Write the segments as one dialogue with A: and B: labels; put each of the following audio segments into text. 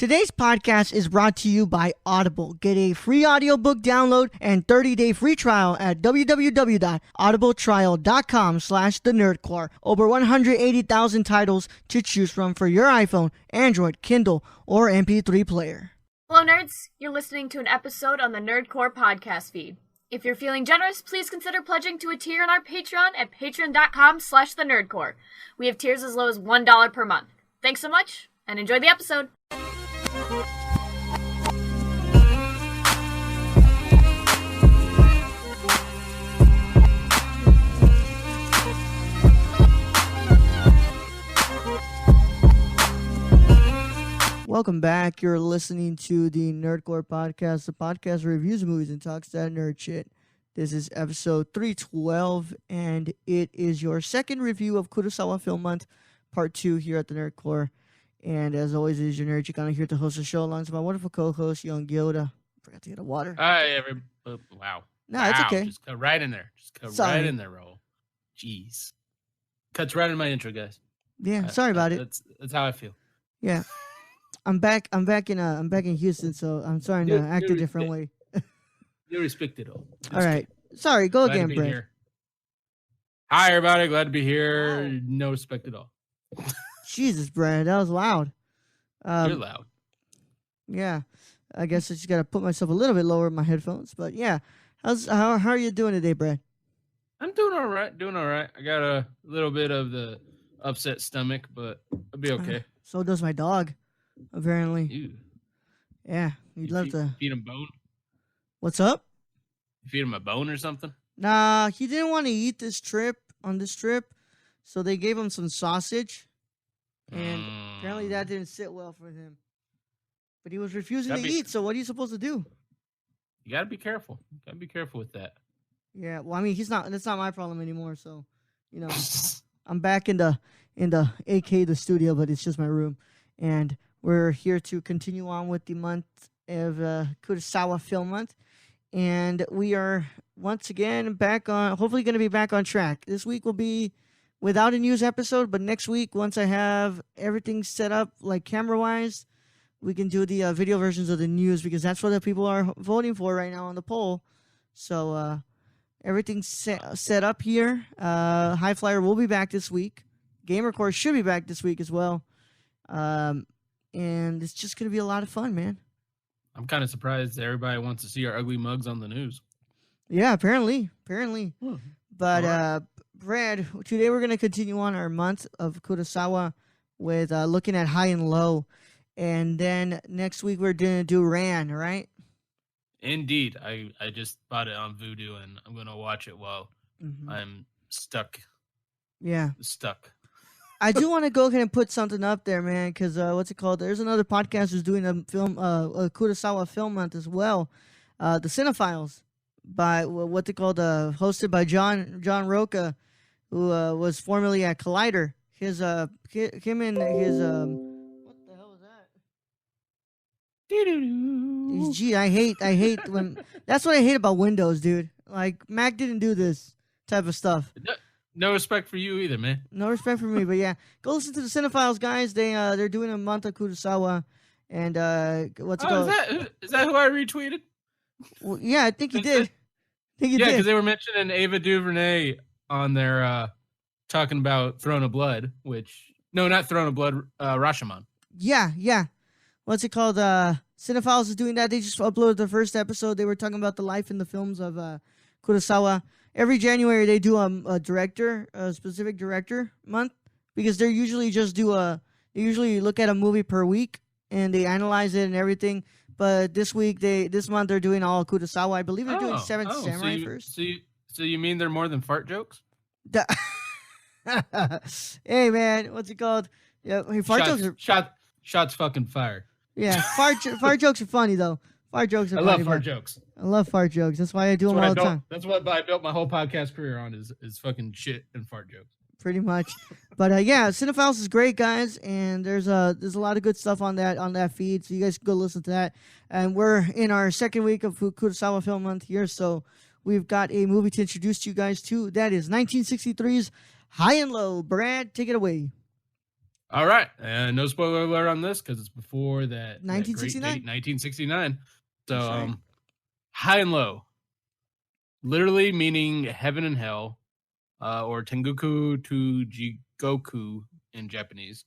A: Today's podcast is brought to you by Audible. Get a free audiobook download and 30-day free trial at www.audibletrial.com/thenerdcore. Over 180,000 titles to choose from for your iPhone, Android, Kindle, or MP3 player.
B: Hello, nerds. You're listening to an episode on the Nerdcore podcast feed. If you're feeling generous, please consider pledging to a tier on our Patreon at patreon.com/thenerdcore. We have tiers as low as $1 per month. Thanks so much, and enjoy the episode.
A: Welcome back. You're listening to the Nerdcore podcast, the podcast that reviews movies and talks that nerd shit. This is episode 312, and it is your second review of Kurosawa Film Month, part 2 here at the Nerdcore. And as always, it is your nerd Chicano here to host the show alongside my wonderful co-host, Young Yoda. Forgot to get a water.
C: Hi, wow.
A: No, it's okay.
C: Just cut right in there. Right in there, Roll. Jeez. Cuts right in my intro, guys.
A: Yeah, sorry about it.
C: That's how I feel.
A: Yeah. I'm back in Houston, so I'm starting to act a different way.
C: You respect it all.
A: All right. Sorry, go
C: Glad
A: again, Brett.
C: Here. Hi, everybody. Glad to be here. Wow. No respect at all.
A: Jesus, Brad, that was loud.
C: You're loud.
A: Yeah. I guess I just got to put myself a little bit lower in my headphones. But yeah, how are you doing today, Brad?
C: I'm doing all right. I got a little bit of the upset stomach, but I'll be okay.
A: So does my dog, apparently.
C: Ew.
A: Yeah, he'd love to.
C: Feed him bone?
A: What's up?
C: You feed him a bone or something?
A: Nah, he didn't want to eat on this trip, so they gave him some sausage. And apparently that didn't sit well for him. But he was refusing to eat, so what are you supposed to do?
C: You gotta be careful. With that.
A: Yeah, well, I mean, that's not my problem anymore, so, I'm back in the AK, the studio, but it's just my room. And we're here to continue on with the month of Kurosawa Film Month. And we are, once again, hopefully going to be back on track. This week will be without a news episode, but next week, once I have everything set up, like camera-wise, we can do the video versions of the news, because that's what the people are voting for right now on the poll. So everything's set up here. High Flyer will be back this week. Gamer Core should be back this week as well. And it's just going to be a lot of fun, man.
C: I'm kind of surprised everybody wants to see our ugly mugs on the news.
A: Yeah, apparently. But
C: right.
A: Brad, today we're going to continue on our month of Kurosawa with looking at High and Low. And then next week we're going to do Ran, right?
C: Indeed. I just bought it on Vudu, and I'm going to watch it while I'm stuck.
A: Yeah.
C: Stuck.
A: I do want to go ahead and put something up there, man, because what's it called? There's another podcast who's doing a Kurosawa Film Month as well. The Cinephiles, by what they called, hosted by John Roca, who was formerly at Collider. What the hell was that? Gee, I hate when. That's what I hate about Windows, dude. Like, Mac didn't do this type of stuff.
C: No respect for you either, man.
A: No respect for me, but yeah, go listen to the Cinephiles, guys. They're doing a month of Kurosawa, and what's it called?
C: Is that who I retweeted?
A: Well, yeah, I think you did.
C: Yeah, because they were mentioning Ava DuVernay on their talking about Throne of Blood, not Throne of Blood, Rashomon.
A: Yeah. What's it called? Cinephiles is doing that. They just uploaded the first episode. They were talking about the life and the films of Kurosawa. Every January they do a specific director month, because they usually look at a movie per week and they analyze it and everything. But this month they're doing all Kurosawa. I believe they're doing Seventh Samurai first.
C: So you mean they're more than fart jokes?
A: Hey man, what's it called? Yeah,
C: shots fucking fired.
A: Yeah, fart jokes are funny though. Fart jokes are funny.
C: I love fart jokes.
A: I love fart jokes. That's why I do them all the time.
C: That's what I built my whole podcast career on is fucking shit and fart jokes.
A: Pretty much. But yeah, Cinephiles is great, guys, and there's a lot of good stuff on that feed, so you guys can go listen to that. And we're in our second week of Kurosawa Film Month here, so we've got a movie to introduce to you guys to. That is 1963's High and Low. Brad, take it away.
C: All right. No spoiler alert on this because it's before that great
A: 1969.
C: date, 1969. So,
A: That's right.
C: high and low, literally meaning heaven and hell, or Tengoku to Jigoku in Japanese,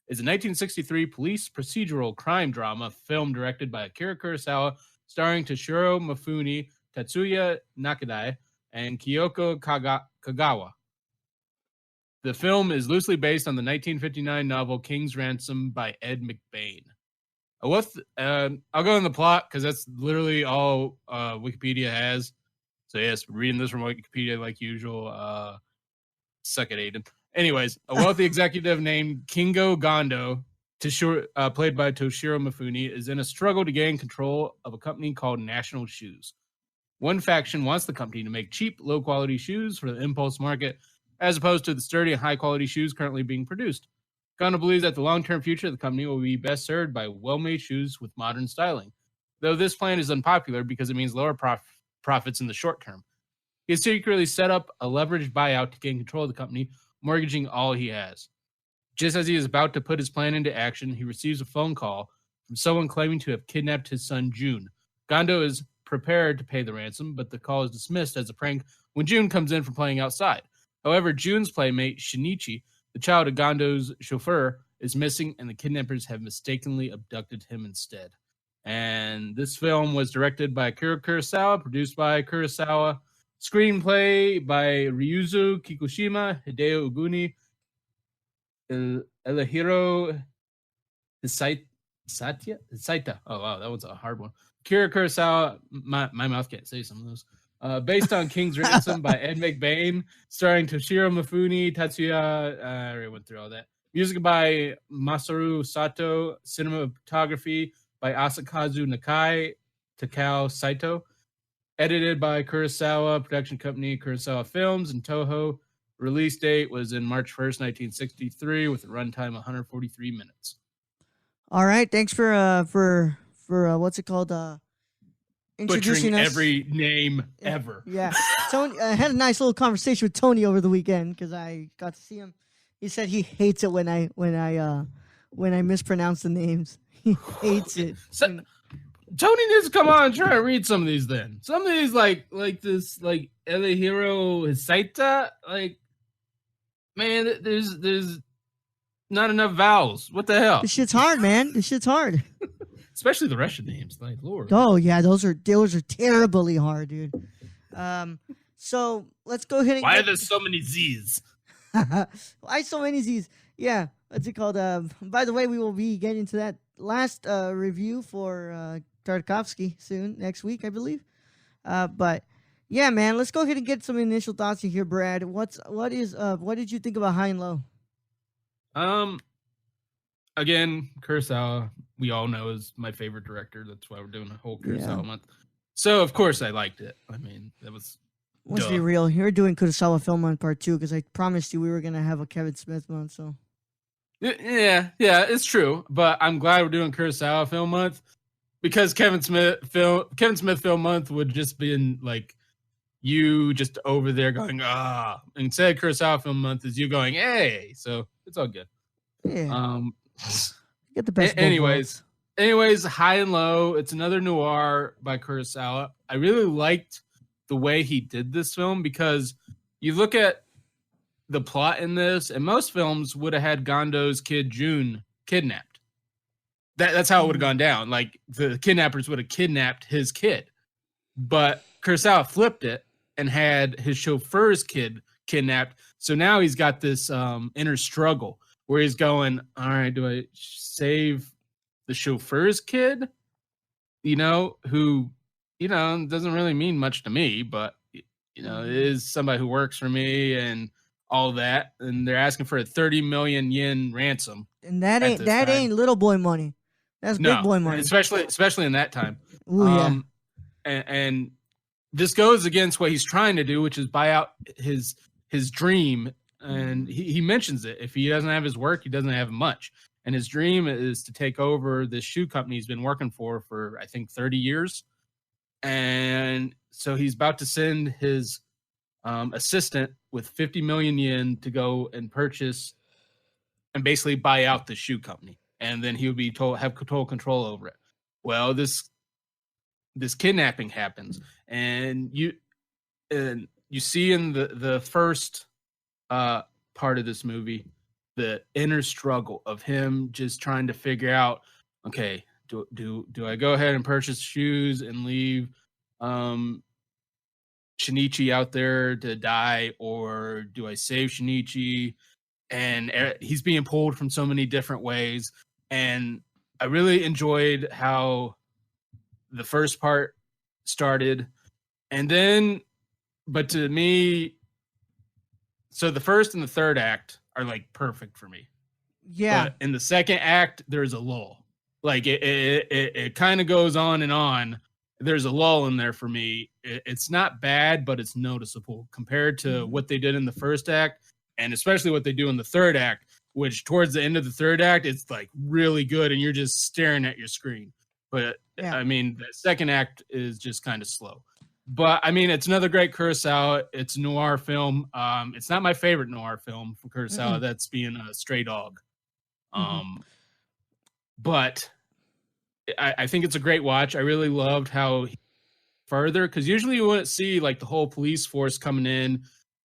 C: is a 1963 police procedural crime drama film directed by Akira Kurosawa, starring Toshiro Mifune, Tatsuya Nakadai, and Kyoko Kagawa. The film is loosely based on the 1959 novel King's Ransom by Ed McBain. I'll go in the plot because that's literally all Wikipedia has. So yes, reading this from Wikipedia like usual. Suck it, Ayden. Anyways, a wealthy executive named Kingo Gondo, played by Toshiro Mifune, is in a struggle to gain control of a company called National Shoes. One faction wants the company to make cheap, low-quality shoes for the impulse market, as opposed to the sturdy and high-quality shoes currently being produced. Gondo believes that the long-term future of the company will be best served by well-made shoes with modern styling, though this plan is unpopular because it means lower profits in the short term. He has secretly set up a leveraged buyout to gain control of the company, mortgaging all he has. Just as he is about to put his plan into action, he receives a phone call from someone claiming to have kidnapped his son, June. Gondo is prepared to pay the ransom, but the call is dismissed as a prank when June comes in from playing outside. However, June's playmate, Shinichi, the child of Gondo's chauffeur, is missing, and the kidnappers have mistakenly abducted him instead. And this film was directed by Akira Kurosawa, produced by Kurosawa, screenplay by Ryuzo Kikushima, Hideo Uguni, Elihiro Saita. Oh, wow, that was a hard one. Akira Kurosawa, my mouth can't say some of those. Based on King's Ransom by Ed McBain, starring Toshiro Mifune, Tatsuya. I already went through all that. Music by Masaru Sato. Cinematography by Asakazu Nakai, Takao Saito. Edited by Kurosawa Production Company, Kurosawa Films, and Toho. Release date was in March 1st, 1963, with a runtime 143 minutes.
A: All right, thanks for what's it called? Introducing
C: Butchering
A: us.
C: every name ever.
A: Yeah, Tony. I had a nice little conversation with Tony over the weekend because I got to see him. He said he hates it when I mispronounce the names. He hates it.
C: So, Tony needs to come on and try to read some of these. Then some of these, like this, like Elihiro Hisaita, like, man, there's not enough vowels. What the hell?
A: This shit's hard, man. This shit's hard.
C: Especially the Russian names, like Lord.
A: Oh yeah, those are terribly hard, dude. So let's go ahead and
C: Why are there so many Z's?
A: Why so many Z's? Yeah, what's it called? By the way, we will be getting to that last review for Tarkovsky soon, next week, I believe. But yeah, man, let's go ahead and get some initial thoughts here, Brad. What did you think about High and Low?
C: Again, Kurosawa, we all know, is my favorite director. That's why we're doing a whole Kurosawa month. So of course I liked it. I mean, that was.
A: Let's be real. You're doing Kurosawa Film Month Part 2 because I promised you we were gonna have a Kevin Smith month. So.
C: Yeah, it's true. But I'm glad we're doing Kurosawa Film Month because Kevin Smith Film Month would just been like you just over there going Instead, Kurosawa Film Month is you going hey. So it's all good.
A: Yeah. Get the best.
C: Anyways, High and Low. It's another noir by Kurosawa. I really liked the way he did this film because you look at the plot in this, and most films would have had Gondo's kid June kidnapped. That's how it would have gone down. Like the kidnappers would have kidnapped his kid, but Kurosawa flipped it and had his chauffeur's kid kidnapped. So now he's got this inner struggle where he's going, all right, do I save the chauffeur's kid? Who, doesn't really mean much to me, but, is somebody who works for me and all that. And they're asking for a 30 million yen ransom.
A: And that ain't little boy money. That's big boy money.
C: Especially in that time.
A: Ooh, yeah.
C: And this goes against what he's trying to do, which is buy out his dream. And he mentions it. If he doesn't have his work, he doesn't have much. And his dream is to take over this shoe company he's been working for I think, 30 years. And so he's about to send his assistant with 50 million yen to go and purchase and basically buy out the shoe company, and then he would be have total control over it. Well, this kidnapping happens, and you see in the first part of this movie the inner struggle of him just trying to figure out, okay, do I go ahead and purchase shoes and leave Shinichi out there to die, or do I save Shinichi? And he's being pulled from so many different ways, and I really enjoyed how the first part started, and then, but to me, so the first and the third act are like perfect for me.
A: Yeah.
C: But in the second act, there's a lull. Like it kind of goes on and on. There's a lull in there for me. It's not bad, but it's noticeable compared to what they did in the first act, and especially what they do in the third act, which towards the end of the third act, it's like really good, and you're just staring at your screen. But
A: Yeah.
C: I mean, the second act is just kind of slow. But I mean, it's another great Kurosawa. It's a noir film. It's not my favorite noir film from Kurosawa. That's being a Stray Dog. But I think it's a great watch. I really loved how further, because usually you wouldn't see like the whole police force coming in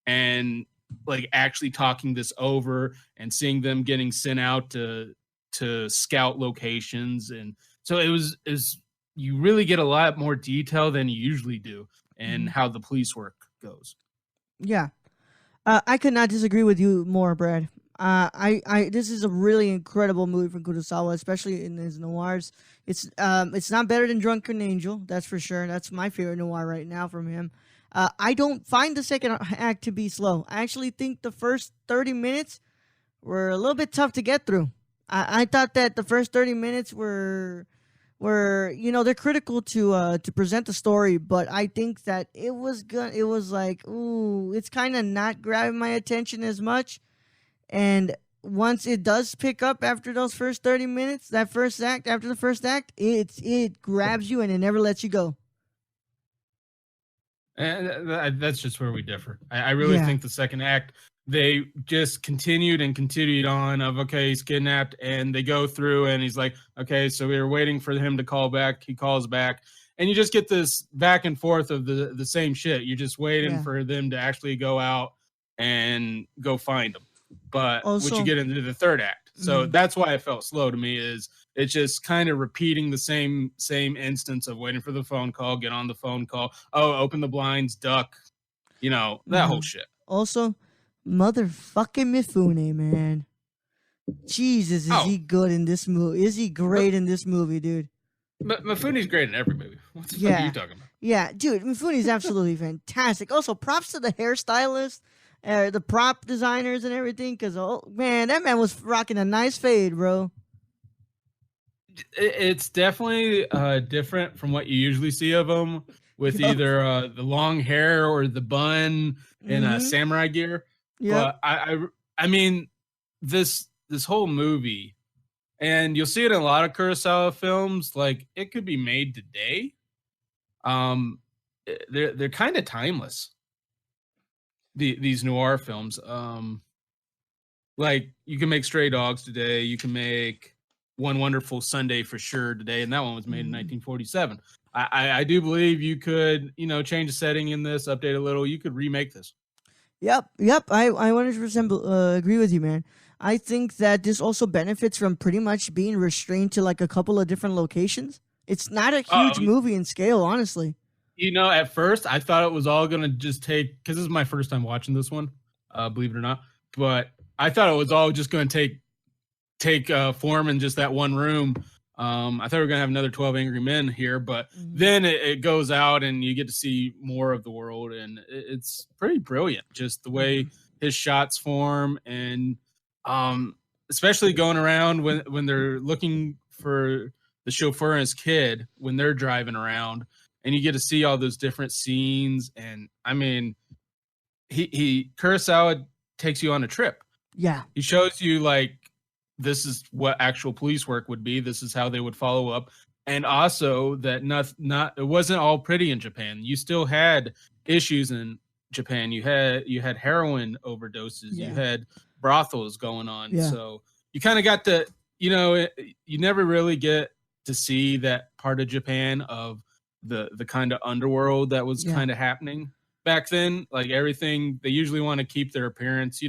C: and like actually talking this over and seeing them getting sent out to scout locations, and so it was you really get a lot more detail than you usually do in how the police work goes.
A: Yeah. I could not disagree with you more, Brad. This is a really incredible movie from Kurosawa, especially in his noirs. It's not better than Drunken Angel, that's for sure. That's my favorite noir right now from him. I don't find the second act to be slow. I actually think the first 30 minutes were a little bit tough to get through. I thought that the first 30 minutes were they're critical to present the story, but I think that it was good. It was like, ooh, it's kind of not grabbing my attention as much. And once it does pick up after those first 30 minutes, that first act, after the first act, it grabs you and it never lets you go.
C: And that's just where we differ. I really think the second act, they just continued on of, okay, he's kidnapped, and they go through and he's like, okay, so we were waiting for him to call back. He calls back, and you just get this back and forth of the same shit. You're just waiting for them to actually go out and go find him. But
A: also,
C: what you get into the third act. So that's why it felt slow to me, is it's just kind of repeating the same instance of waiting for the phone call, get on the phone call, oh, open the blinds, duck, that whole shit.
A: Also, motherfucking Mifune, man. Jesus, is he good in this movie? Is he great in this movie, dude?
C: Mifune's great in every movie. What the fuck are you talking about?
A: Yeah, dude, Mifune's absolutely fantastic. Also, props to the hairstylist, the prop designers and everything, because, oh, man, that man was rocking a nice fade, bro.
C: It's definitely different from what you usually see of him, with either the long hair or the bun and samurai gear.
A: Yeah,
C: but I mean, this whole movie, and you'll see it in a lot of Kurosawa films, like it could be made today. They're kind of timeless. These noir films, like you can make Stray Dogs today, you can make One Wonderful Sunday for sure today, and that one was made in 1947. I do believe you could, change the setting in this, update a little. You could remake this.
A: Yep. I 100% agree with you, man. I think that this also benefits from pretty much being restrained to like a couple of different locations. It's not a huge movie in scale, honestly.
C: At first I thought it was all going to just take, because this is my first time watching this one, believe it or not, but I thought it was all just going to take form in just that one room. I thought we were going to have another 12 Angry Men here, but then it goes out and you get to see more of the world, and it's pretty brilliant, just the way his shots form, and especially going around when they're looking for the chauffeur and his kid when they're driving around, and you get to see all those different scenes. And I mean, he Kurosawa takes you on a trip.
A: Yeah.
C: He shows you like, this is what actual police work would be. This is how they would follow up. And also that it wasn't all pretty in Japan. You still had issues in Japan. You had heroin overdoses. You had brothels going on. So you kind of got to, you never really get to see that part of Japan of the kind of underworld that was kind of happening back then. Like everything, they usually want to keep their appearance,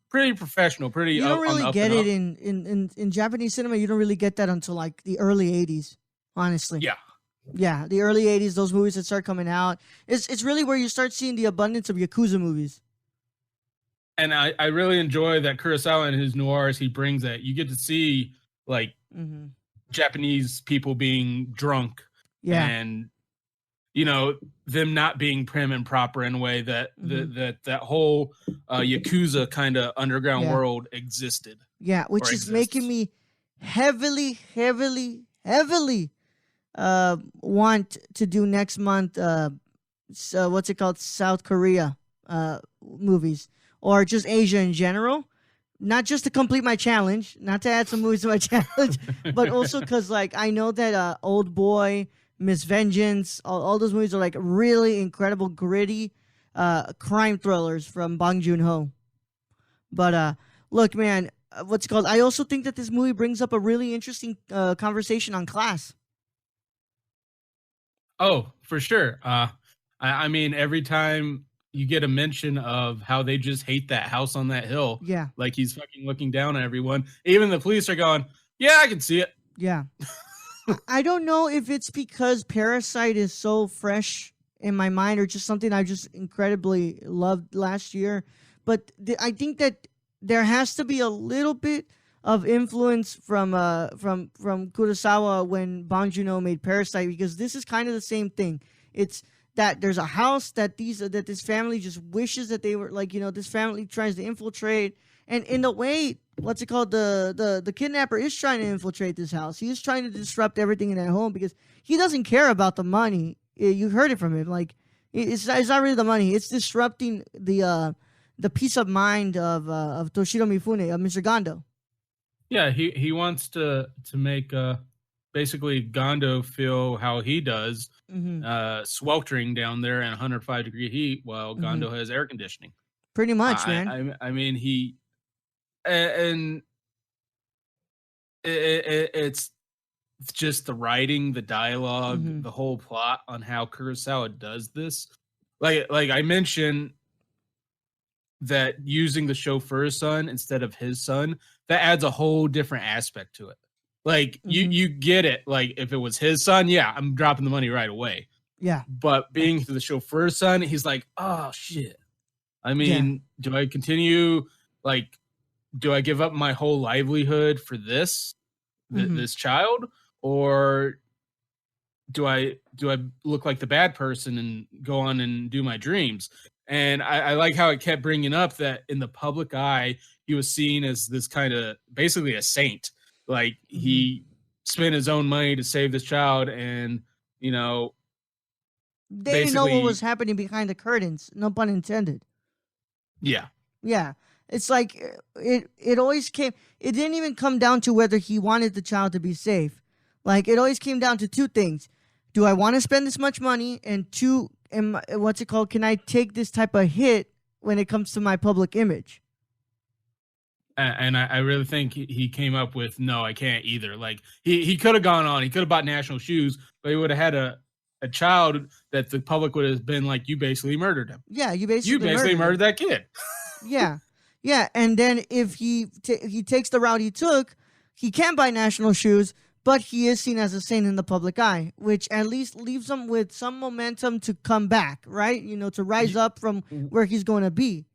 C: pretty professional, pretty.
A: You don't really
C: up
A: get
C: and
A: it
C: up.
A: in Japanese cinema. You don't really get that until like the early '80s, honestly.
C: Yeah,
A: the early '80s. Those movies that start coming out. It's really where you start seeing the abundance of Yakuza movies.
C: And I really enjoy that Kurosawa in his noirs. He brings that. You get to see like Japanese people being drunk, and them not being prim and proper in a way that that whole Yakuza kind of underground world existed.
A: Yeah, which is making me heavily want to do next month. What's it called? South Korea movies, or just Asia in general. Not just to complete my challenge, not to add some movies to my challenge, but also because like I know that Old Boy, Miss Vengeance, all those movies are like really incredible, gritty crime thrillers from Bong Joon-ho. But look, man, what's it called? I also think that this movie brings up a really interesting conversation on class.
C: Oh, for sure. I mean, every time you get a mention of how they just hate that house on that hill.
A: Yeah.
C: Like he's fucking looking down on everyone. Even the police are going, yeah, I can see it.
A: Yeah. I don't know if it's because Parasite is so fresh in my mind or just something I just incredibly loved last year. But I think that there has to be a little bit of influence from Kurosawa when Bong Joon-ho made Parasite, because this is kind of the same thing. It's that there's a house that this family just wishes that they were like, this family tries to infiltrate, and in a way, what's it called, the kidnapper is trying to infiltrate this house. He is trying to disrupt everything in that home because he doesn't care about the money. You heard it from him. Like it's not really the money. It's disrupting the peace of mind of Toshiro Mifune, of Mr. Gondo.
C: Yeah, he wants to make basically Gondo feel how he does, sweltering down there in 105-degree heat while Gondo has air conditioning.
A: Pretty much, man.
C: I mean, it's just the writing, the dialogue, the whole plot on how Kurosawa does this. Like I mentioned, that using the chauffeur's son instead of his son, that adds a whole different aspect to it. Like you get it. Like if it was his son, yeah, I'm dropping the money right away.
A: Yeah.
C: But being the chauffeur's son, he's like, oh shit. I mean, do I continue? Like, do I give up my whole livelihood for this child, or do I look like the bad person and go on and do my dreams? And I like how it kept bringing up that in the public eye, he was seen as this kind of basically a saint. Like he spent his own money to save this child, and they
A: didn't know what was happening behind the curtains. No pun intended.
C: Yeah.
A: Yeah. It's like it always came. It didn't even come down to whether he wanted the child to be safe. Like it always came down to two things: do I want to spend this much money? And two, what's it called? Can I take this type of hit when it comes to my public image?
C: And I really think he came up with, no, I can't either. Like he could have gone on, he could have bought national shoes, but he would have had a child that the public would have been like, you basically murdered him.
A: Yeah, you basically
C: murdered that kid.
A: Yeah. And then if he takes the route he took, he can buy national shoes, but he is seen as a saint in the public eye, which at least leaves him with some momentum to come back, right? To rise up from where he's going to be.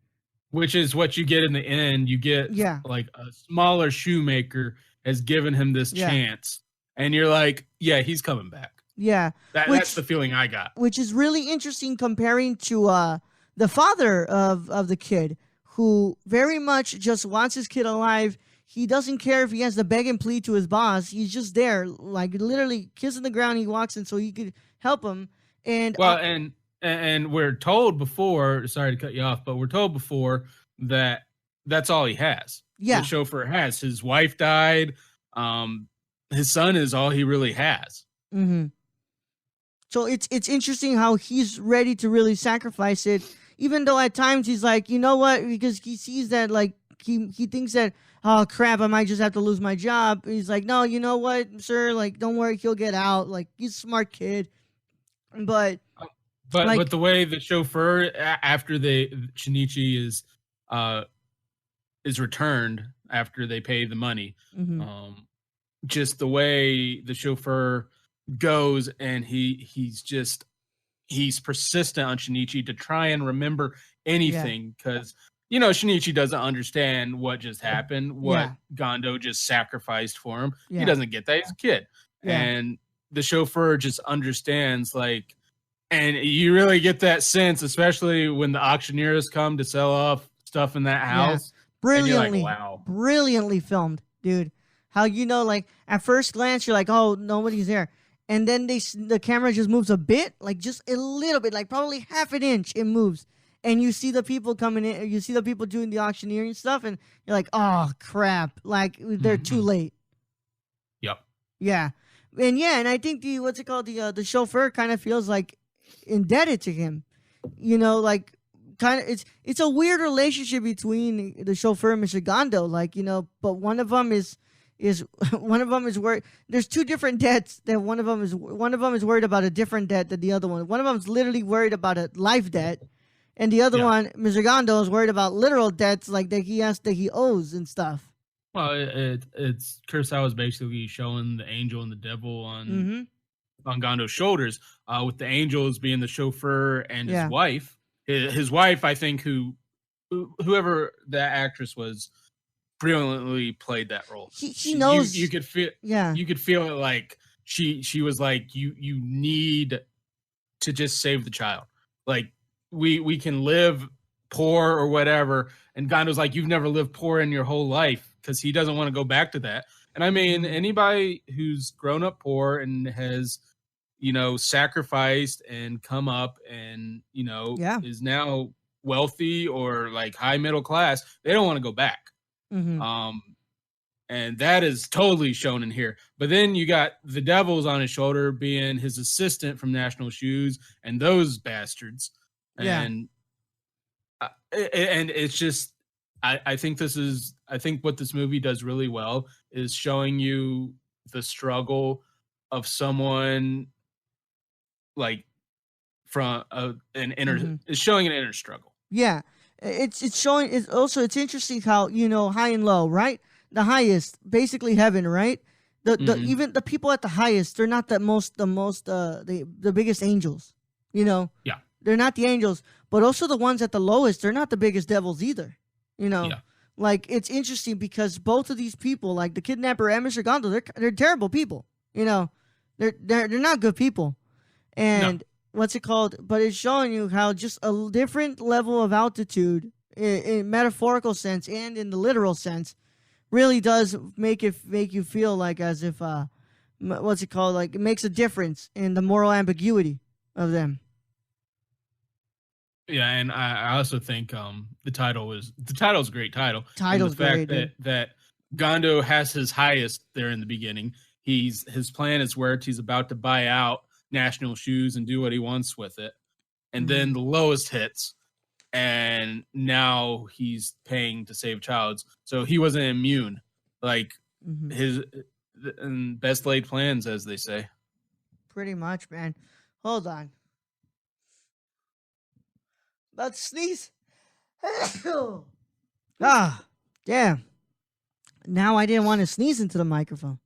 C: Which is what you get in the end. You get like a smaller shoemaker has given him this chance. And you're like, yeah, he's coming back.
A: Yeah.
C: That's the feeling I got.
A: Which is really interesting comparing to the father of the kid, who very much just wants his kid alive. He doesn't care if he has to beg and plead to his boss. He's just there, like literally kissing the ground he walks in so he could help him. And
C: And we're told before, sorry to cut you off, but we're told before that that's all he has.
A: Yeah.
C: The chauffeur has. His wife died. His son is all he really has.
A: Mm-hmm. So it's interesting how he's ready to really sacrifice it, even though at times he's like, you know what? Because he sees that like he thinks that, oh crap, I might just have to lose my job. He's like, no, you know what, sir, like don't worry, he'll get out. Like he's a smart kid, but
C: but the way the chauffeur after Shinichi is returned after they pay the money, just the way the chauffeur goes and he's persistent on Shinichi to try and remember anything because Shinichi doesn't understand what just happened, what Gondo just sacrificed for him. He doesn't get that. He's a kid. And the chauffeur just understands, like, and you really get that sense, especially when the auctioneers come to sell off stuff in that house.
A: Brilliantly,
C: like, wow.
A: Brilliantly filmed, dude. How like at first glance you're like, oh, nobody's there. And then the camera just moves a bit, like just a little bit, like probably half an inch it moves. And you see the people coming in, you see the people doing the auctioneering stuff, and you're like, oh, crap. Like, they're too late.
C: Yep.
A: Yeah. And I think the chauffeur kind of feels like indebted to him. Like, kind of, it's a weird relationship between the chauffeur and Mr. Gondo. Like, but one of them is worried. There's two different debts. That one of them is worried about a different debt than the other one. One of them is literally worried about a life debt, and the other one, Mr. Gondo, is worried about literal debts like that he owes and stuff.
C: Well, it's Kurosawa's basically showing the angel and the devil on Gondo's shoulders, with the angels being the chauffeur and his wife. His wife, I think, whoever that actress was, brilliantly played that role.
A: She knows.
C: You could feel. Yeah. You could feel it. Like she was like, you need to just save the child. Like we can live poor or whatever. And Gondo's like, you've never lived poor in your whole life, because he doesn't want to go back to that. And I mean, anybody who's grown up poor and has, sacrificed and come up and is now wealthy or like high middle class, they don't want to go back. And that is totally shown in here. But then you got the devil's on his shoulder being his assistant from National Shoes and those bastards. And it's just, I think what this movie does really well is showing you the struggle of someone like from is showing an inner struggle.
A: Yeah. It's showing. It's interesting how high and low, right? The highest, basically heaven, right? Even the people at the highest, they're not the biggest angels, Yeah, they're not the angels, but also the ones at the lowest, they're not the biggest devils either, Like, it's interesting because both of these people, like the kidnapper and Mr. Gondo, they're terrible people, They're not good people, and. No. What's it called? But it's showing you how just a different level of altitude, in metaphorical sense and in the literal sense, really does make you feel like as if what's it called? Like, it makes a difference in the moral ambiguity of them.
C: Yeah, and I also think the title's a great title.
A: Title's
C: great.
A: The
C: fact that Gondo has his highest there in the beginning. His plan is where he's about to buy out National Shoes and do what he wants with it, and then the lowest hits, and now he's paying to save childs, so he wasn't immune. Like his best laid plans, as they say.
A: Pretty much, man. Hold on, about to sneeze. Damn. Now I didn't want to sneeze into the microphone.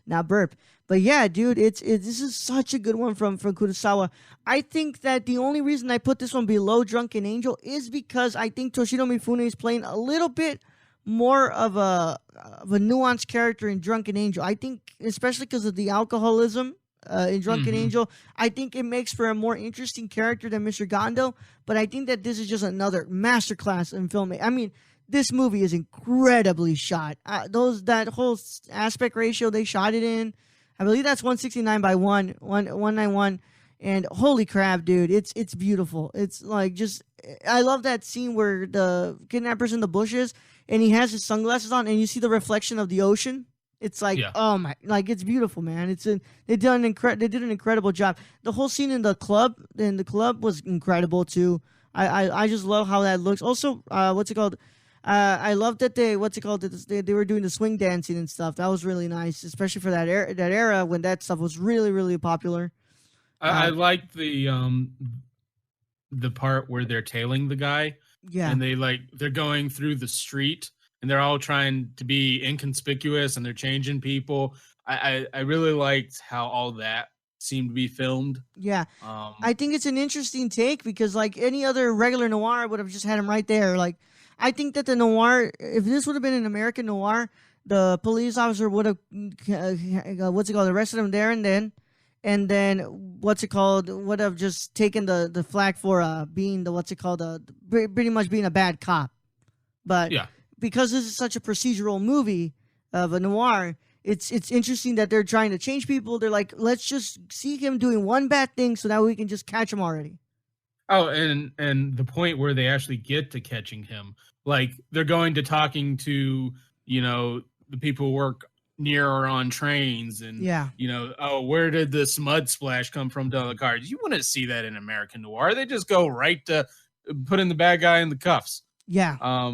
A: Not burp. But yeah, dude, this is such a good one from Kurosawa. I think that the only reason I put this one below Drunken Angel is because I think Toshiro Mifune is playing a little bit more of a nuanced character in Drunken Angel. I think, especially because of the alcoholism in Drunken Angel, I think it makes for a more interesting character than Mr. Gondo. But I think that this is just another masterclass in filmmaking. I mean, this movie is incredibly shot. That whole aspect ratio they shot it in, I believe that's 169:191, and holy crap, dude, it's beautiful. It's like just, I love that scene where the kidnapper's in the bushes and he has his sunglasses on and you see the reflection of the ocean. It's like, oh my, like, it's beautiful, man. They did an incredible job. The whole scene in the club was incredible too. I just love how that looks. Also, what's it called? I love that they they were doing the swing dancing and stuff. That was really nice, especially for that era when that stuff was really really popular.
C: I like the part where they're tailing the guy,
A: Yeah,
C: and they're going through the street, and they're all trying to be inconspicuous, and they're changing people. I really liked how all that seemed to be filmed.
A: yeah.
C: Um,
A: I think it's an interesting take because like any other regular noir, I would have just had him right there. Like, I think that the noir, if this would have been an American noir, the police officer would have arrested him there and then would have just taken the flag for being the pretty much being a bad cop. But
C: yeah.
A: because this is such a procedural movie of a noir, it's interesting that they're trying to change people. They're like, let's just see him doing one bad thing so that we can just catch him already.
C: Oh, and the point where they actually get to catching him, like they're going to talking to, the people who work near or on trains, and
A: Yeah.
C: oh, where did this mud splash come from to the cars? You wouldn't see that in American noir. They just go right to putting the bad guy in the cuffs.
A: Yeah.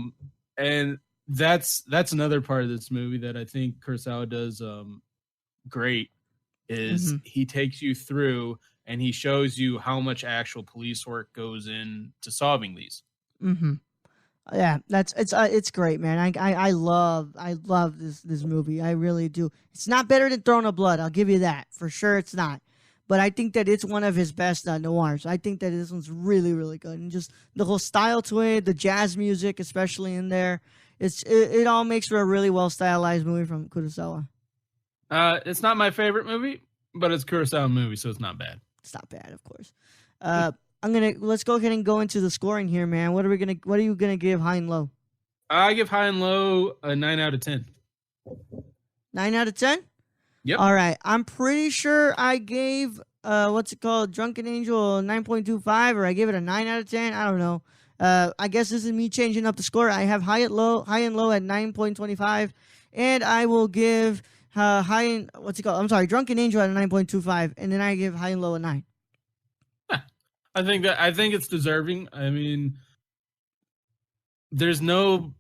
C: And that's another part of this movie that I think Kurosawa does great is he takes you through and he shows you how much actual police work goes into solving these.
A: Yeah, it's great, man. I love this movie. I really do. It's not better than Throne of Blood. I'll give you that for sure. It's not, but I think that it's one of his best noirs. I think that this one's really really good, and just the whole style to it, the jazz music especially in there. It all makes for a really well stylized movie from Kurosawa.
C: It's not my favorite movie, but it's a Kurosawa movie, so it's not bad.
A: It's not bad, of course. Let's go ahead and go into the scoring here, man. What are you gonna give high and low?
C: I give high and low a 9 out of 10.
A: 9 out of 10?
C: Yep.
A: All right. I'm pretty sure I gave Drunken Angel a 9.25, or I gave it a 9 out of 10. I don't know. I guess this is me changing up the score. I have high and low at 9.25, and I will give Drunken Angel at a 9.25, and then I give high and low a 9.
C: I think it's deserving. I mean, there's no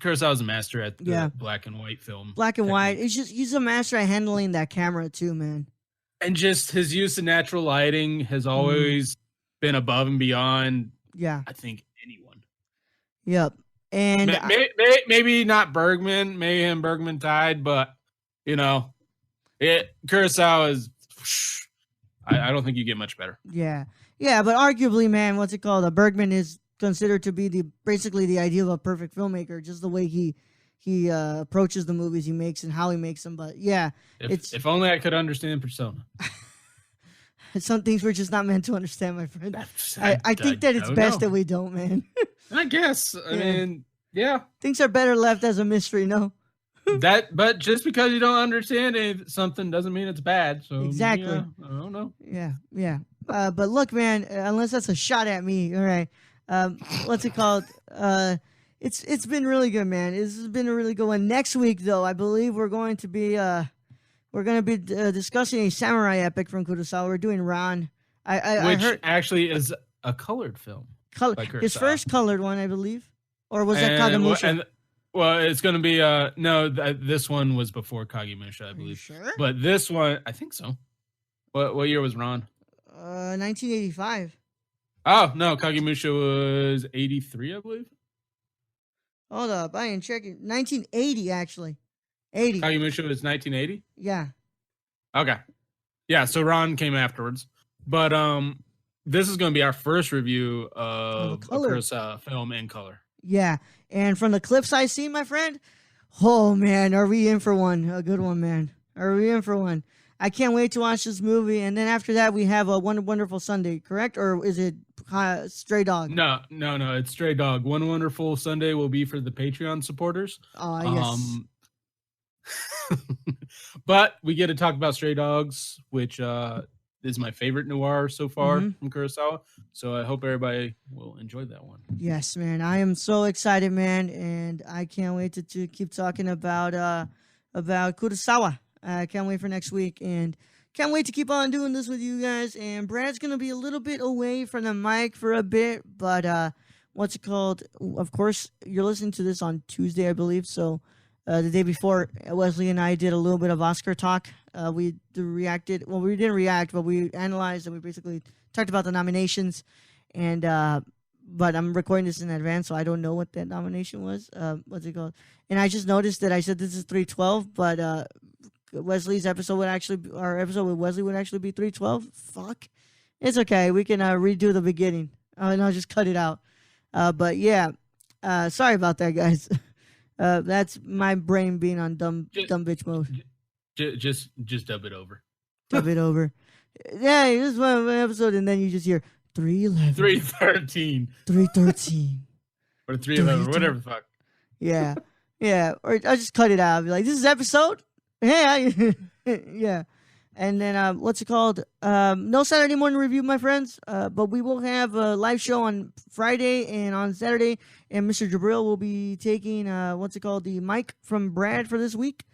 C: Kurosawa's a master at the black and white film.
A: Black and white. It's just he's a master at handling that camera too, man.
C: And just his use of natural lighting has always been above and beyond.
A: Yeah,
C: I think anyone.
A: Yep. And
C: maybe not Bergman. Maybe Bergman tied, but Kurosawa is. I don't think you get much better.
A: Yeah, but arguably, man, Bergman is considered to be basically the idea of a perfect filmmaker, just the way he approaches the movies he makes and how he makes them. But yeah,
C: if only I could understand Persona.
A: Some things we're just not meant to understand, my friend. I think that it's best that we don't, man.
C: I guess. I mean, yeah.
A: Things are better left as a mystery, no?
C: But just because you don't understand something doesn't mean it's bad. So
A: exactly.
C: Yeah, I don't know.
A: Yeah. But look, man, unless that's a shot at me, all right. What's it called? It's been really good, man. This has been a really good one. Next week, though, I believe we're going to be discussing a samurai epic from Kurosawa. We're doing Ran.
C: Which
A: I heard
C: actually is a colored film.
A: His first colored one, I believe, or was that Kagemusha?
C: Well, it's going to be no. This one was before Kagemusha, I believe.
A: Sure?
C: But this one, I think so. What year was Ran?
A: 1985.
C: Oh no, Kagemusha was 83, I believe.
A: Hold up, I ain't checking. 1980, actually. 80.
C: Kagemusha was 1980.
A: Yeah.
C: Okay. Yeah. So Ran came afterwards, but this is going to be our first review of a Kurosawa film in color.
A: Yeah, and from the clips I see, my friend, oh man, are we in for one? A good one, man. Are we in for one? I can't wait to watch this movie, and then after that we have a Wonderful Sunday, correct? Or is it Stray Dog?
C: No, it's Stray Dog. One Wonderful Sunday will be for the Patreon supporters.
A: Yes.
C: But we get to talk about Stray Dogs, which is my favorite noir so far from Kurosawa. So I hope everybody will enjoy that one.
A: Yes, man. I am so excited, man, and I can't wait to keep talking about Kurosawa. I can't wait for next week, and can't wait to keep on doing this with you guys. And Brad's gonna be a little bit away from the mic for a bit, but what's it called? Of course, you're listening to this on Tuesday, I believe. So the day before, Wesley and I did a little bit of Oscar talk. We reacted. Well, we didn't react, but we analyzed and we basically talked about the nominations. And but I'm recording this in advance, so I don't know what that nomination was. What's it called? And I just noticed that I said this is 312, but Wesley's episode would actually, our episode with Wesley would actually be 312. Fuck. It's okay. We can redo the beginning. And I'll just cut it out. But yeah, sorry about that, guys. That's my brain being on dumb bitch mode.
C: Just dub it over.
A: Dub it over. Yeah, this is one episode, and then you just hear 311,
C: 313,
A: 313,
C: or 311, whatever the fuck.
A: Yeah, yeah. Or I'll just cut it out. I'll be like, this is episode. Yeah, yeah. And then what's it called? No Saturday morning review, my friends. But we will have a live show on Friday and on Saturday. And Mr. Jabril will be taking the mic from Brad for this week.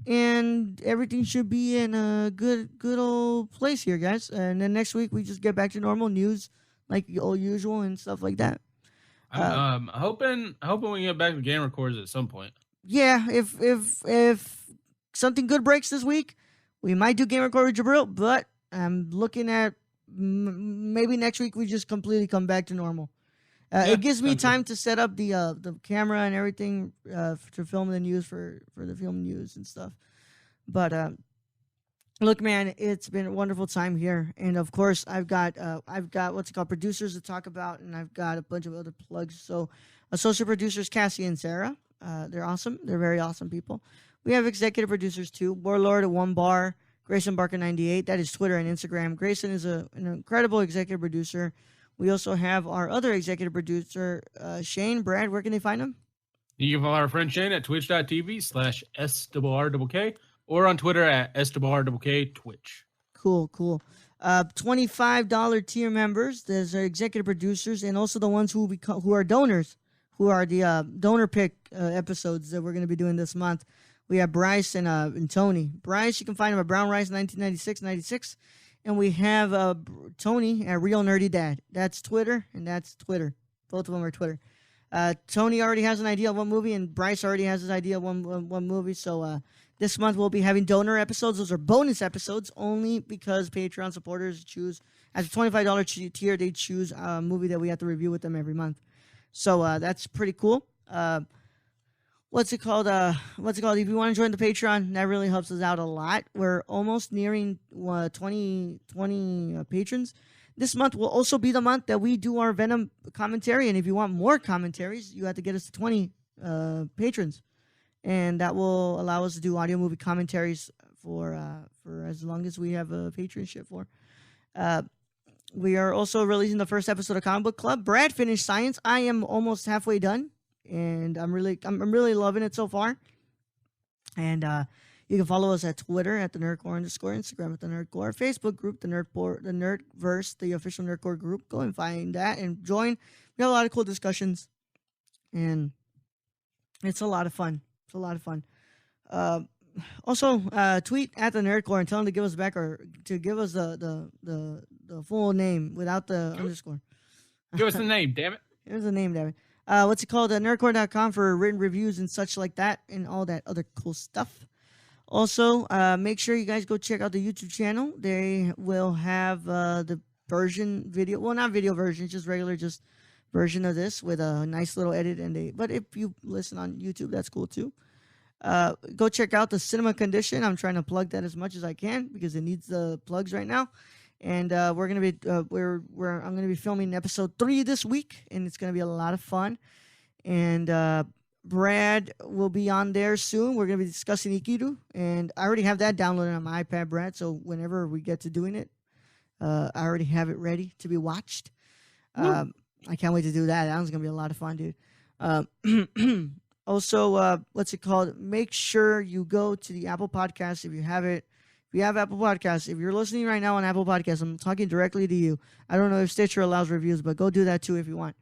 A: And everything should be in a good old place here, guys. And then next week we just get back to normal news, like all usual and stuff like that.
C: I'm hoping we get back to game records at some point.
A: Yeah, if something good breaks this week, we might do game record with Jabril, but I'm looking at maybe next week we just completely come back to normal. It gives me time to set up the camera and everything to film the news for the film news and stuff. But look, man, it's been a wonderful time here, and of course I've got producers to talk about, and I've got a bunch of other plugs. So, associate producers Cassie and Sarah, they're awesome. They're very awesome people. We have executive producers too. Warlord at One Bar, Grayson Barker 98. That is Twitter and Instagram. Grayson is an incredible executive producer. We also have our other executive producer, Shane. Brad, where can they find him?
C: You can follow our friend Shane at twitch.tv/SRRK or on Twitter at SRRK Twitch.
A: Cool. $25 tier members. There's our executive producers and also the ones who are donors, who are the donor pick episodes that we're going to be doing this month. We have Bryce and Tony. Bryce, you can find him at Brown Rice 1996. And we have Tony at Real Nerdy Dad. That's Twitter, and that's Twitter. Both of them are Twitter. Tony already has an idea of one movie, and Bryce already has his idea of one movie. So this month we'll be having donor episodes. Those are bonus episodes only because Patreon supporters choose, as a $25 tier, they choose a movie that we have to review with them every month. So that's pretty cool. What's it called? If you want to join the Patreon, that really helps us out a lot. We're almost nearing 20 patrons. This month will also be the month that we do our Venom commentary. And if you want more commentaries, you have to get us to 20 patrons. And that will allow us to do audio movie commentaries for as long as we have a patronship for. We are also releasing the first episode of Comic Book Club. Brad finished Science. I am almost halfway done. And I'm really loving it so far. And you can follow us at Twitter at the Nerdcore _, Instagram at the Nerdcore, Facebook group the Nerdverse, the official Nerdcore group. Go and find that and join. We have a lot of cool discussions, and it's a lot of fun. Also, tweet at the Nerdcore and tell them to give us back or to give us the full name without the underscore.
C: Give us the name, damn it.
A: Give us the name, damn it. What's it called? Nerdcore.com for written reviews and such like that and all that other cool stuff. Also, make sure you guys go check out the YouTube channel. They will have the version video. Well, not video version, just regular version of this with a nice little edit. But if you listen on YouTube, that's cool too. Go check out the Cinema Condition. I'm trying to plug that as much as I can because it needs the plugs right now. And we're gonna be I'm gonna be filming episode 3 this week, and it's gonna be a lot of fun. And Brad will be on there soon. We're gonna be discussing Ikiru, and I already have that downloaded on my iPad, Brad. So whenever we get to doing it, I already have it ready to be watched. I can't wait to do that. That one's gonna be a lot of fun, dude. Also, what's it called? Make sure you go to the Apple Podcast if you have it. If you have Apple Podcasts, if you're listening right now on Apple Podcasts, I'm talking directly to you. I don't know if Stitcher allows reviews, but go do that too if you want.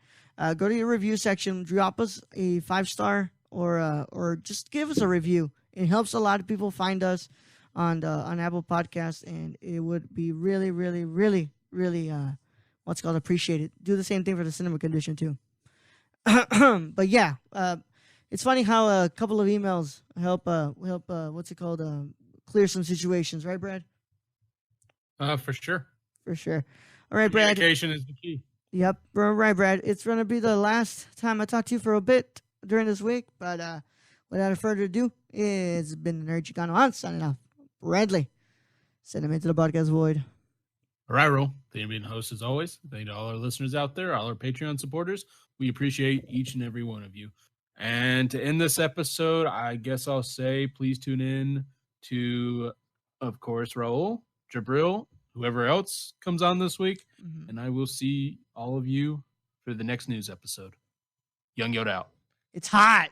A: Go to your review section, drop us a 5-star or just give us a review. It helps a lot of people find us on Apple Podcasts, and it would be really, really, really, really appreciated. Do the same thing for the Cinema Condition too. But yeah, it's funny how a couple of emails help what's it called, clear some situations, right, Brad?
C: For sure.
A: For sure. All right, Brad.
C: Communication is the key.
A: Yep, right, Brad. It's gonna be the last time I talk to you for a bit during this week, but without further ado, it's been Nerd Chicano. I'm signing off. Bradley, send him into the podcast void.
C: All right, Roll. Thank you for being host as always. Thank you to all our listeners out there, all our Patreon supporters. We appreciate each and every one of you. And to end this episode, I guess I'll say please tune in to, of course, Raul, Jabril, whoever else comes on this week.
A: Mm-hmm.
C: And I will see all of you for the next news episode. Young Yoda out.
A: It's hot.